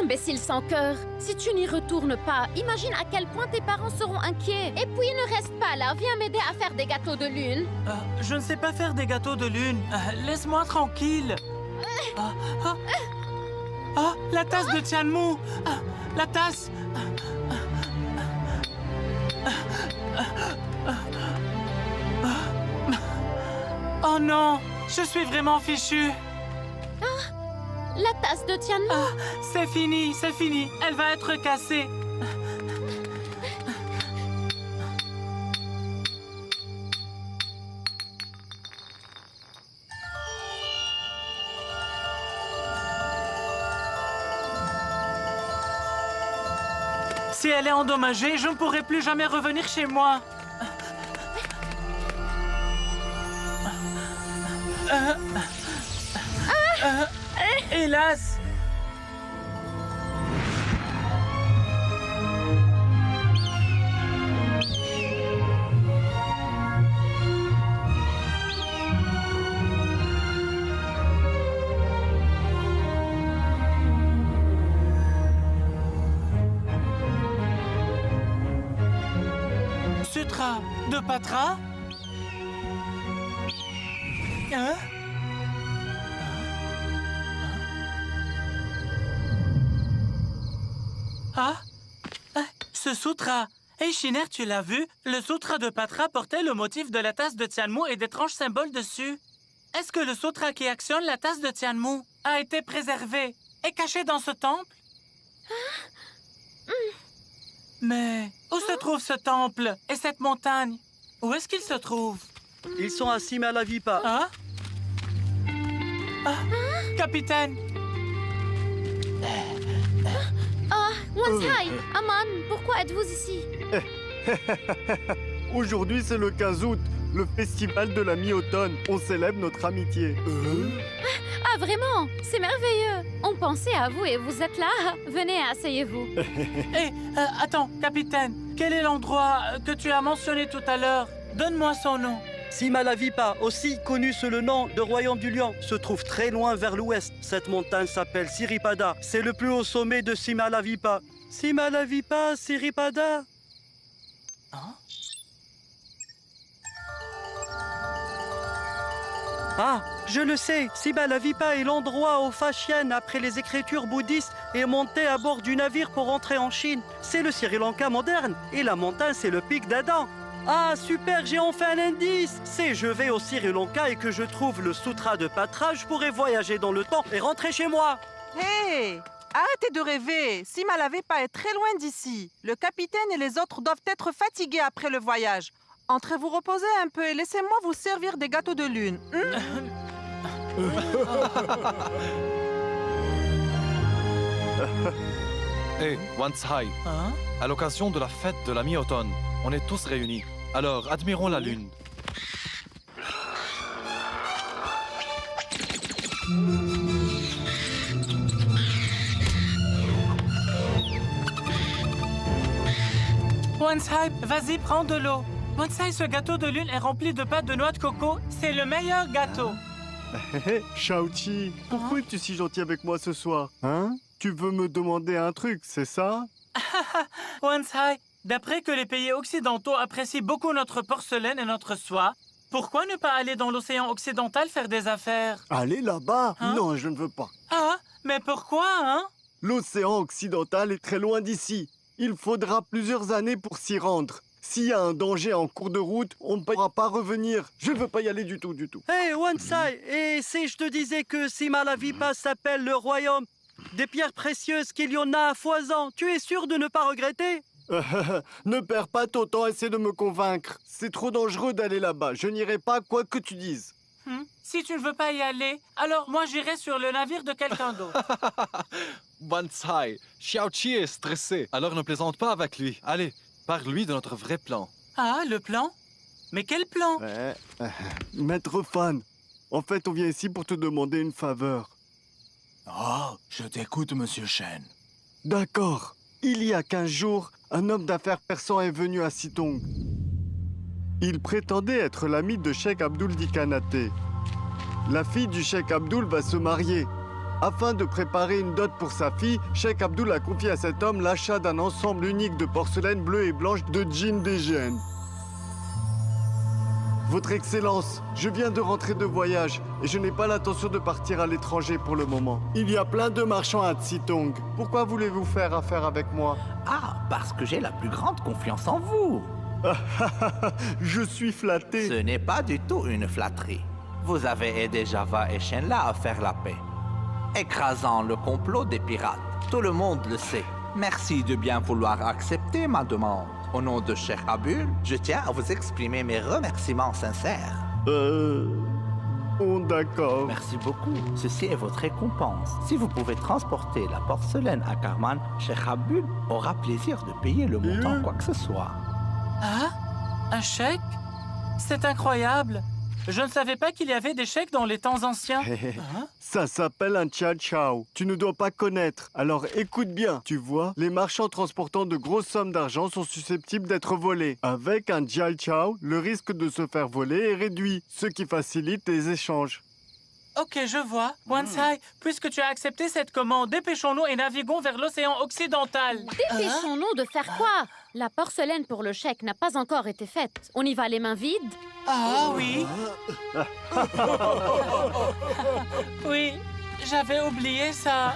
Imbécile sans cœur. Si tu n'y retournes pas, imagine à quel point tes parents seront inquiets. Et puis ne reste pas là, viens m'aider à faire des gâteaux de lune. Je ne sais pas faire des gâteaux de lune. Laisse-moi tranquille. La tasse de Tianmu. La tasse. Oh non, je suis vraiment fichu. La tasse de Tianmu. C'est fini, c'est fini. Elle va être cassée. Si elle est endommagée, je ne pourrai plus jamais revenir chez moi. Hélas. Sutra de Patra? Hein? Ce sutra. Hey, Shiner, tu l'as vu? Le sutra de Patra portait le motif de la tasse de Tianmu et d'étranges symboles dessus. Est-ce que le sutra qui actionne la tasse de Tianmu a été préservé et caché dans ce temple? Mais où se trouve ce temple et cette montagne? Où est-ce qu'ils se trouvent? Ils sont à Simalavipa. Capitaine! Wansai, Aman, pourquoi êtes-vous ici? Aujourd'hui, c'est le 15 août, le festival de la mi-automne. On célèbre notre amitié. Ah, vraiment? C'est merveilleux. On pensait à vous et vous êtes là. Venez, asseyez-vous. Attends, capitaine, quel est l'endroit que tu as mentionné tout à l'heure? Donne-moi son nom. Simalavipa, aussi connu sous le nom de Royaume du Lion, se trouve très loin vers l'ouest. Cette montagne s'appelle Siripada. C'est le plus haut sommet de Simalavipa. Simalavipa, Siripada. Ah, je le sais, Simalavipa est l'endroit où Faxian, après les écritures bouddhistes, est monté à bord du navire pour entrer en Chine. C'est le Sri Lanka moderne, et la montagne, c'est le pic d'Adam. Ah, super, j'ai enfin un indice. Si je vais au Sri Lanka et que je trouve le sutra de Patra, je pourrai voyager dans le temps et rentrer chez moi. Hé! Arrêtez de rêver. Simalavipa est très loin d'ici. Le capitaine et les autres doivent être fatigués après le voyage. Entrez vous reposer un peu et laissez-moi vous servir des gâteaux de lune. Hé, Wansai, à l'occasion de la fête de la mi-automne, on est tous réunis. Alors, admirons la lune. Wansai, vas-y, prends de l'eau. Wansai, ce gâteau de lune est rempli de pâte de noix de coco. C'est le meilleur gâteau. Shaoqi, pourquoi es-tu si gentil avec moi ce soir? Hein? Tu veux me demander un truc, c'est ça? Wansai, d'après que les pays occidentaux apprécient beaucoup notre porcelaine et notre soie, pourquoi ne pas aller dans l'océan occidental faire des affaires? Aller là-bas? Hein? Non, je ne veux pas. Ah, mais pourquoi, hein? L'océan occidental est très loin d'ici. Il faudra plusieurs années pour s'y rendre. S'il y a un danger en cours de route, on ne pourra pas revenir. Je ne veux pas y aller du tout, du tout. Hé, Wansai, et si je te disais que Simalavipa s'appelle le royaume des pierres précieuses, qu'il y en a à foison, tu es sûr de ne pas regretter? Ne perds pas ton temps, essaie de me convaincre. C'est trop dangereux d'aller là-bas. Je n'irai pas quoi que tu dises. Si tu ne veux pas y aller, alors moi j'irai sur le navire de quelqu'un d'autre. Wansai, Xiaoqi est stressé, alors ne plaisante pas avec lui. Allez, parle-lui de notre vrai plan. Ah, le plan? Mais quel plan? Maître Fan, en fait, on vient ici pour te demander une faveur. Oh, je t'écoute, Monsieur Shen. D'accord. Il y a 15 jours, un homme d'affaires persan est venu à Sitong. Il prétendait être l'ami de Cheikh Abdul Dikanate. La fille du Cheikh Abdul va se marier. Afin de préparer une dot pour sa fille, Cheikh Abdul a confié à cet homme l'achat d'un ensemble unique de porcelaine bleue et blanche de Djinn des Gènes. Votre Excellence, je viens de rentrer de voyage et je n'ai pas l'intention de partir à l'étranger pour le moment. Il y a plein de marchands à Tsitong. Pourquoi voulez-vous faire affaire avec moi? Ah, parce que j'ai la plus grande confiance en vous. Je suis flatté. Ce n'est pas du tout une flatterie. Vous avez aidé Java et Shenla à faire la paix, écrasant le complot des pirates. Tout le monde le sait. Merci de bien vouloir accepter ma demande. Au nom de Cheikh Abdul, je tiens à vous exprimer mes remerciements sincères. Bon, d'accord. Merci beaucoup. Ceci est votre récompense. Si vous pouvez transporter la porcelaine à Karman, Cheikh Abdul aura plaisir de payer le montant quoi que ce soit. Ah? Un chèque? C'est incroyable. Je ne savais pas qu'il y avait des chèques dans les temps anciens. Hein? Ça s'appelle un Chia Chao. Tu ne dois pas connaître. Alors écoute bien. Tu vois, les marchands transportant de grosses sommes d'argent sont susceptibles d'être volés. Avec un Chia Chao, le risque de se faire voler est réduit, ce qui facilite les échanges. Ok, je vois. Wansai, puisque tu as accepté cette commande, dépêchons-nous et naviguons vers l'océan occidental. Dépêchons-nous de faire quoi? La porcelaine pour le chèque n'a pas encore été faite. On y va les mains vides? Ah oui. Oui, j'avais oublié ça.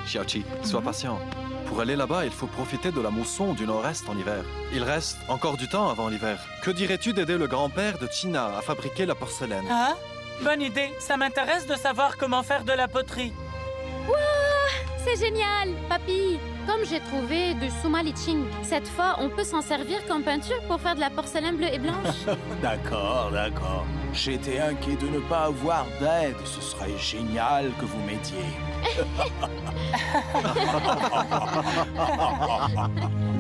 Xiaoqi, sois patient. Pour aller là-bas, il faut profiter de la mousson du nord-est en hiver. Il reste encore du temps avant l'hiver. Que dirais-tu d'aider le grand-père de China à fabriquer la porcelaine? Hein? Bonne idée. Ça m'intéresse de savoir comment faire de la poterie. Wouah! C'est génial! Papy, comme j'ai trouvé du Sumaliching, cette fois, on peut s'en servir comme peinture pour faire de la porcelaine bleue et blanche. D'accord, d'accord. J'étais inquiet de ne pas avoir d'aide. Ce serait génial que vous m'aidiez.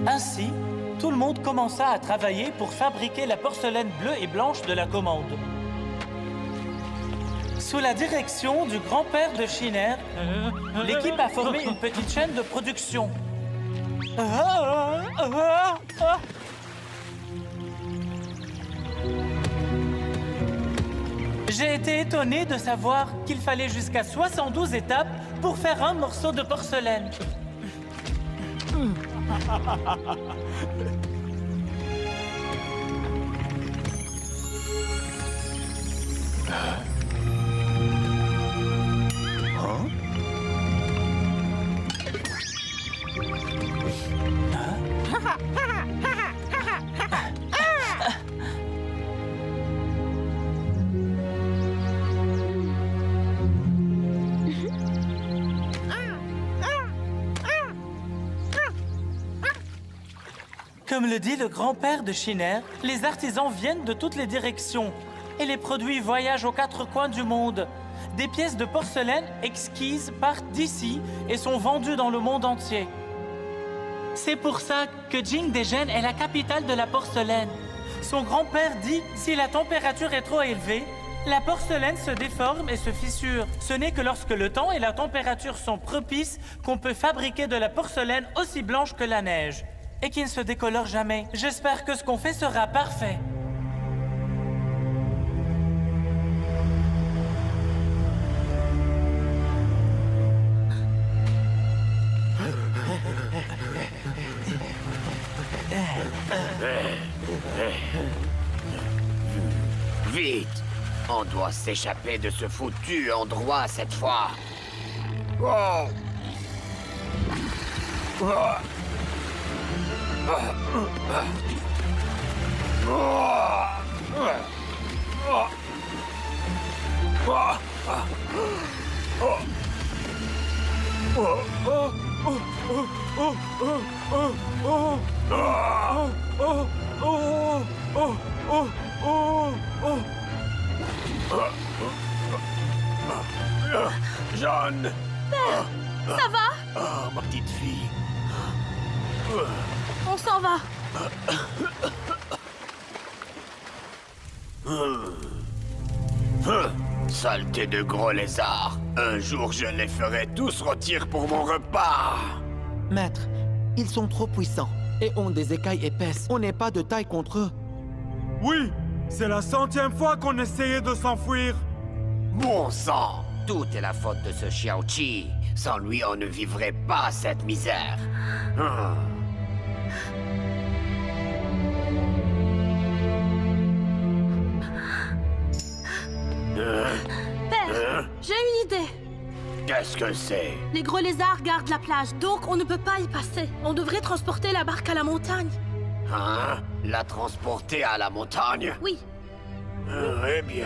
Ainsi, tout le monde commença à travailler pour fabriquer la porcelaine bleue et blanche de la commande. Sous la direction du grand-père de Shiner, l'équipe a formé une petite chaîne de production. J'ai été étonné de savoir qu'il fallait jusqu'à 72 étapes pour faire un morceau de porcelaine. Comme le dit le grand-père de Shiner, les artisans viennent de toutes les directions et les produits voyagent aux quatre coins du monde. Des pièces de porcelaine exquises partent d'ici et sont vendues dans le monde entier. C'est pour ça que Jing des Gènes est la capitale de la porcelaine. Son grand-père dit « Si la température est trop élevée, la porcelaine se déforme et se fissure. Ce n'est que lorsque le temps et la température sont propices qu'on peut fabriquer de la porcelaine aussi blanche que la neige. Et qui ne se décolore jamais. J'espère que ce qu'on fait sera parfait. Vite! On doit s'échapper de ce foutu endroit cette fois. Oh. Oh. Jeanne! Père, ça va? Oh, ma petite fille. On s'en va. Saleté de gros lézards. Un jour, je les ferai tous rôtir pour mon repas. Maître, ils sont trop puissants et ont des écailles épaisses. On n'est pas de taille contre eux. Oui, c'est la 100e fois qu'on essayait de s'enfuir. Bon sang! Tout est la faute de ce Xiaoqi. Sans lui, on ne vivrait pas cette misère. Ah. Père, j'ai une idée. Qu'est-ce que c'est? Les gros lézards gardent la plage, donc on ne peut pas y passer. On devrait transporter la barque à la montagne. Hein? La transporter à la montagne? Oui. Eh bien...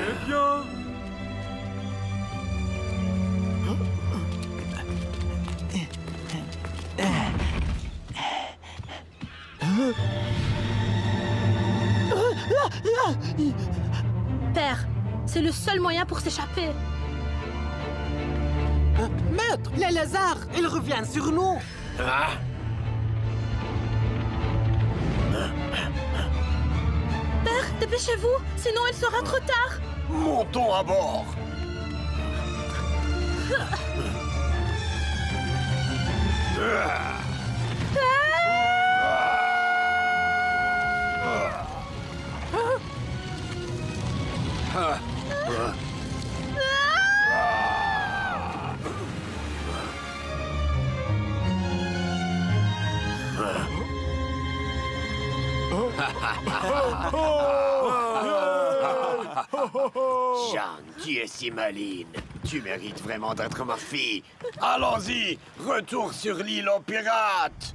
Père, c'est le seul moyen pour s'échapper. Maître, les lézards, ils reviennent sur nous. Ah? Père, dépêchez-vous, sinon il sera trop tard. Montons à bord. Jeanne, tu es si maligne. Tu mérites vraiment d'être ma fille. Allons-y, retour sur l'île aux pirates.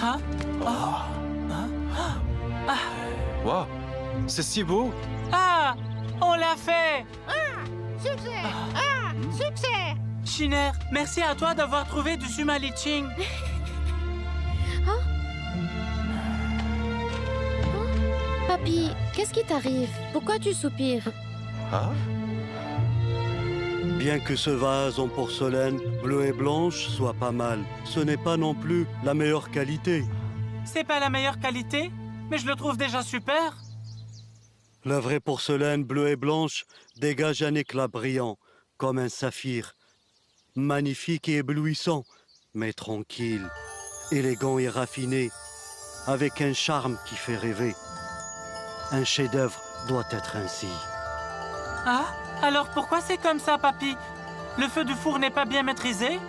Hein? Wow, c'est si beau. Ah! On l'a fait! Succès! Ah! Succès! Shiner, merci à toi d'avoir trouvé du Suma Liching. Papy, qu'est-ce qui t'arrive? Pourquoi tu soupires? Ah? Bien que ce vase en porcelaine bleue et blanche soit pas mal, ce n'est pas non plus la meilleure qualité. C'est pas la meilleure qualité, mais je le trouve déjà super. La vraie porcelaine bleue et blanche dégage un éclat brillant, comme un saphir. Magnifique et éblouissant, mais tranquille, élégant et raffiné, avec un charme qui fait rêver. Un chef-d'œuvre doit être ainsi. Ah? Alors pourquoi c'est comme ça, papy? Le feu du four n'est pas bien maîtrisé?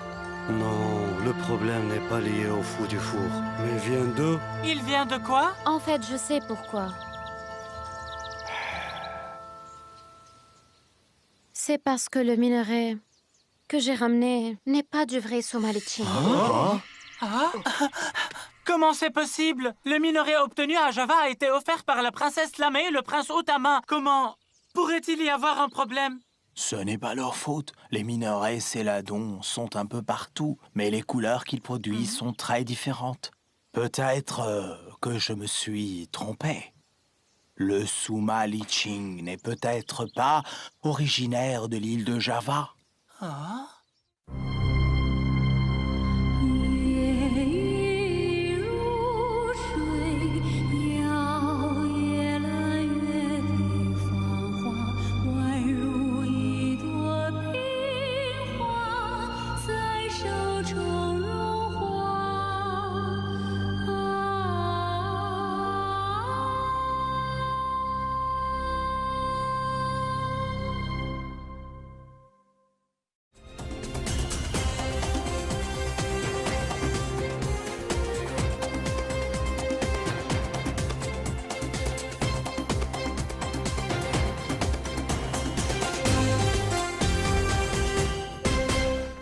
Non, le problème n'est pas lié au fou du four, mais vient de... Il vient de quoi? En fait, je sais pourquoi. C'est parce que le minerai que j'ai ramené n'est pas du vrai Suma Liching. Ah? Comment c'est possible? Le minerai obtenu à Java a été offert par la princesse Lamé et le prince Otama. Comment pourrait-il y avoir un problème? Ce n'est pas leur faute. Les minerais céladons sont un peu partout, mais les couleurs qu'ils produisent sont très différentes. Peut-être que je me suis trompé. Le Suma Liching n'est peut-être pas originaire de l'île de Java. Ah?